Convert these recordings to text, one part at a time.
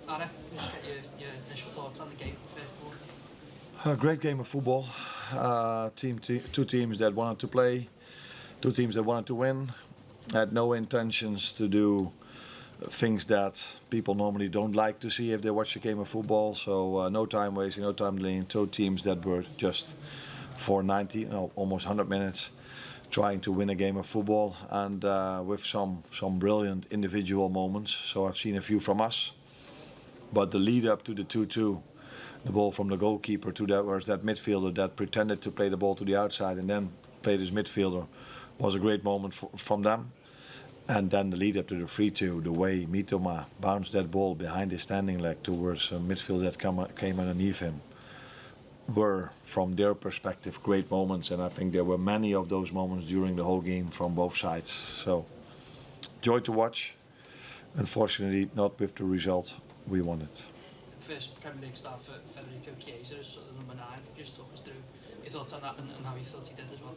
Arne, just get your initial thoughts on the game first of all. A great game of football. Two teams that wanted to play, two teams that wanted to win. Had no intentions to do things that people normally don't like to see if they watch a game of football. So no time wasting, no time delaying. Two teams that were just for almost 100 minutes trying to win a game of football, and with some brilliant individual moments. So I've seen a few from us, but the lead up to the 2-2, the ball from the goalkeeper to that midfielder that pretended to play the ball to the outside and then played as midfielder, was a great moment from them. And then the lead up to the 3-2, the way Mitoma bounced that ball behind his standing leg towards a midfielder that came underneath him, were, from their perspective, great moments. And I think there were many of those moments during the whole game from both sides. So, joy to watch. Unfortunately, not with the result we wanted. First Premier League start for Federico Chiesa as sort of number 9. Just talk us through your thoughts on that and how you thought he did as well.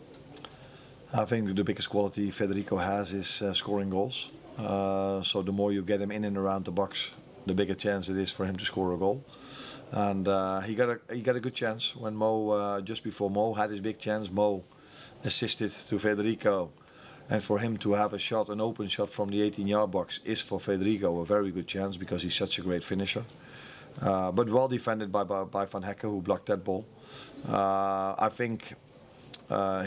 I think the biggest quality Federico has is scoring goals. So the more you get him in and around the box, the bigger chance it is for him to score a goal. And he got a good chance when Mo, just before Mo had his big chance, Mo assisted to Federico. And for him to have a shot, an open shot from the 18-yard box, is for Federico a very good chance because he's such a great finisher. But well defended by Van Hekke, who blocked that ball. I think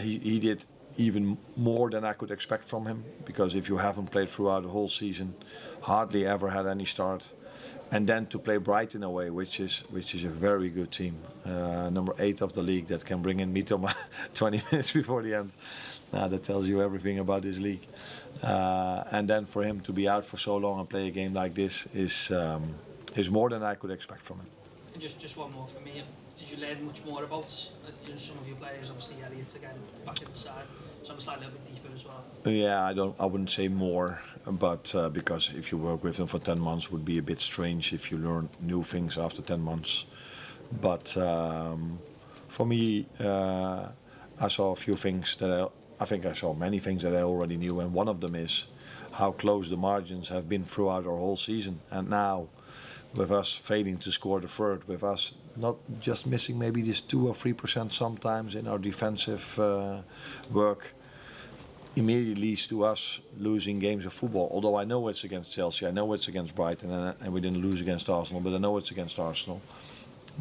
he did even more than I could expect from him, because if you haven't played throughout the whole season, hardly ever had any start, and then to play Brighton away, which is a very good team, number 8 of the league, that can bring in Mitoma 20 minutes before the end. That tells you everything about this league. And then for him to be out for so long and play a game like this is more than I could expect from him. And just one more from me. Did you learn much more about some of your players? Obviously, Elliott again back in the side, so I'm slightly a little bit deeper as well. Yeah, I wouldn't say more, but because if you work with them for 10 months, it would be a bit strange if you learn new things after 10 months. But for me, I saw a few things that I think I saw many things that I already knew, and one of them is how close the margins have been throughout our whole season, and now, with us failing to score the third, with us not just missing maybe this 2 or 3% sometimes in our defensive work, immediately leads to us losing games of football. Although I know it's against Chelsea, I know it's against Brighton, and we didn't lose against Arsenal, but I know it's against Arsenal.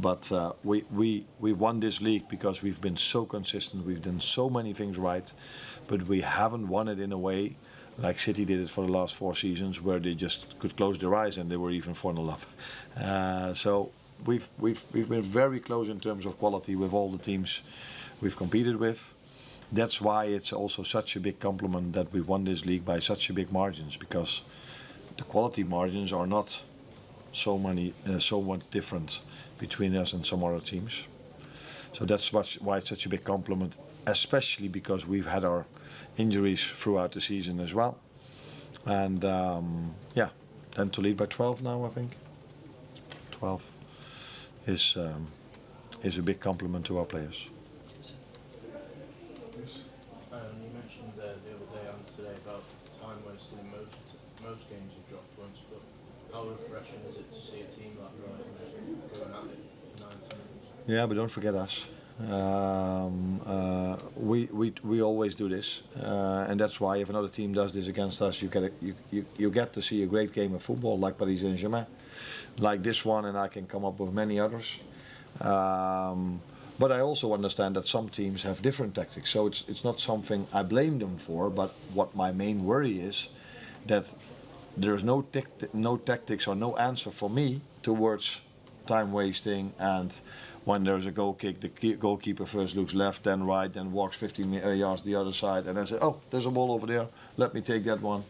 But we won this league because we've been so consistent, we've done so many things right, but we haven't won it in a way like City did it for the last 4 seasons, where they just could close their eyes and they were even 4-0 up. So we've been very close in terms of quality with all the teams we've competed with. That's why it's also such a big compliment that we won this league by such a big margins, because the quality margins are not so much different between us and some other teams. So that's why it's such a big compliment, especially because we've had our injuries throughout the season as well. And then to lead by 12 now, I think 12 is a big compliment to our players. You mentioned the other day and today about time wasting in most games. You drop points, but how refreshing is it to see a team like Brighton going at it 90 minutes? Yeah, but don't forget us. We always do this, and that's why if another team does this against us, you get to see a great game of football like Paris Saint-Germain, like this one, and I can come up with many others. But I also understand that some teams have different tactics, so it's not something I blame them for. But what my main worry is that there's no tactics or no answer for me towards time wasting, and when there's a goal kick, the goalkeeper first looks left, then right, then walks 15 yards the other side, and then say, oh, there's a ball over there, let me take that one.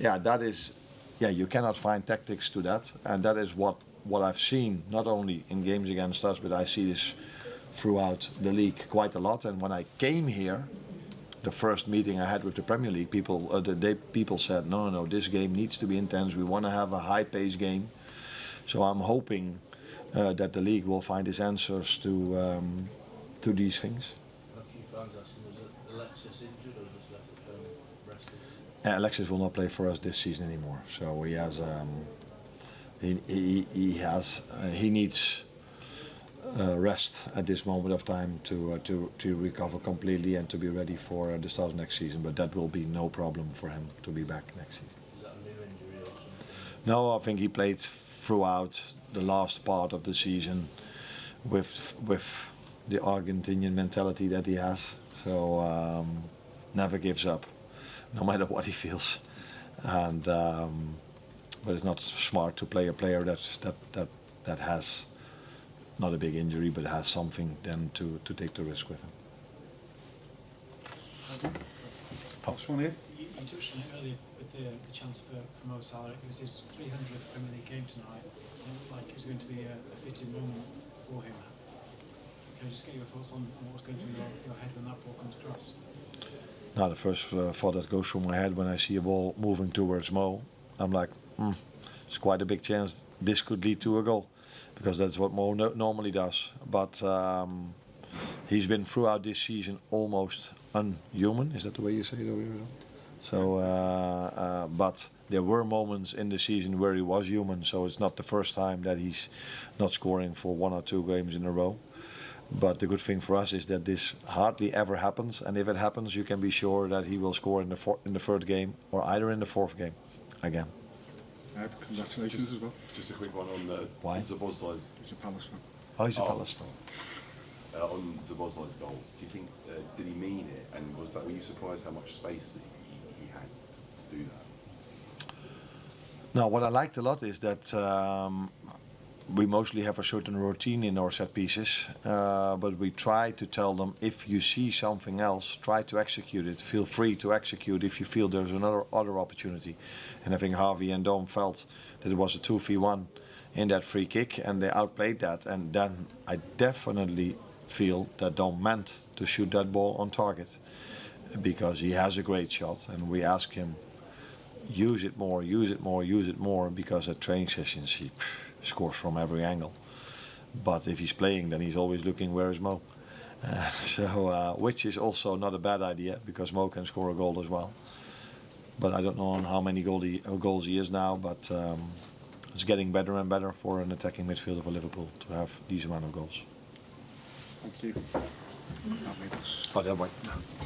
You cannot find tactics to that, and that is what I've seen, not only in games against us, but I see this throughout the league quite a lot. And when I came here, the first meeting I had with the Premier League people said, no, this game needs to be intense, we want to have a high-paced game. So I'm hoping that the league will find its answers to these things. A few fans asking, was Alexis injured or just left at home resting? Alexis will not play for us this season anymore. So he has he needs rest at this moment of time to recover completely and to be ready for the start of next season. But that will be no problem for him to be back next season. Is that a new injury or something? No, I think he played throughout the last part of the season with the Argentinian mentality that he has. So never gives up, no matter what he feels. And but it's not smart to play a player that has not a big injury but has something then to take the risk with him. Last one here. You touched on it earlier with the chance for Mo Salah. It was his 300th Premier League game tonight. It looked like it was going to be a fitting moment for him. Can I just get your thoughts on what was going through your head when that ball comes across? Now the first thought that goes through my head when I see a ball moving towards Mo, I'm like, it's quite a big chance this could lead to a goal, because that's what Mo normally does. But he's been throughout this season almost unhuman. Is that the way you say it? So, but there were moments in the season where he was human. So it's not the first time that he's not scoring for 1 or 2 games in a row. But the good thing for us is that this hardly ever happens, and if it happens, you can be sure that he will score in the third game or either in the fourth game again. Congratulations as well. Just a quick one on Why? Szoboszlai's. He's a Palace fan. Oh, he's a Palace fan. On Szoboszlai's goal, do you think did he mean it, and were you surprised how much space he had to do that? No, what I liked a lot is that we mostly have a certain routine in our set pieces, but we try to tell them, if you see something else, try to execute it. Feel free to execute if you feel there's another opportunity. And I think Harvey and Dom felt that it was a 2v1 in that free kick, and they outplayed that. And then I definitely feel that Dom meant to shoot that ball on target, because he has a great shot, and we ask him, use it more, use it more, use it more, because at training sessions he scores from every angle. But if he's playing, then he's always looking, where is Mo? Which is also not a bad idea, because Mo can score a goal as well. But I don't know on how many goals he is now, but it's getting better and better for an attacking midfielder for Liverpool to have these amount of goals. Thank you. Oh, that way.